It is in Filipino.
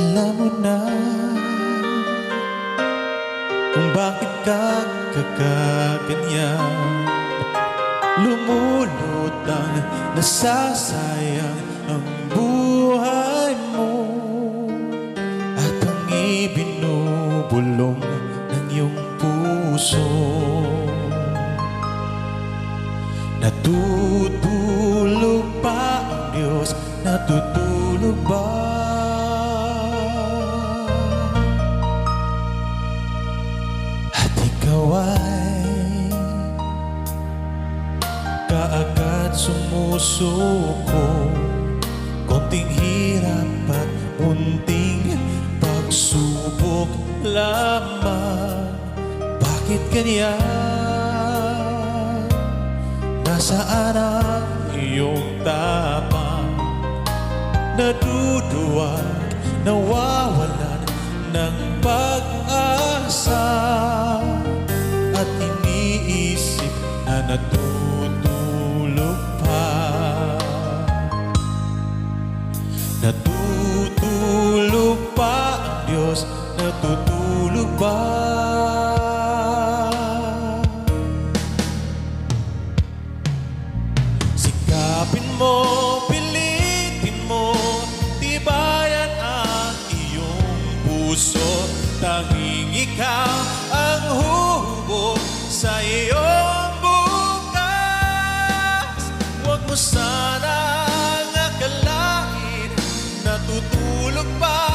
Alam mo na kung bakit ka kakaganyan. Lumulutang, nasasayang ang buhay mo, at ang ibinubulong ng iyong puso. Natutulog ba ang Diyos? Natutulog ba? At ikaw ay kaagad sumusuko. Konting hirap at munting pagsubok lamang. Bakit ganyan? Nasaan ang iyong tama? Naduduwag, nawawalan ng pag-asa, at iniisip na natutulog pa. Natutulog pa ang Diyos? Natutulog ba? Sikapin mo, pilitin mo, tibayan ang iyong puso. Tanging ikaw ang huhubog sa iyong bukas. Huwag mo sanang akalain natutulog pa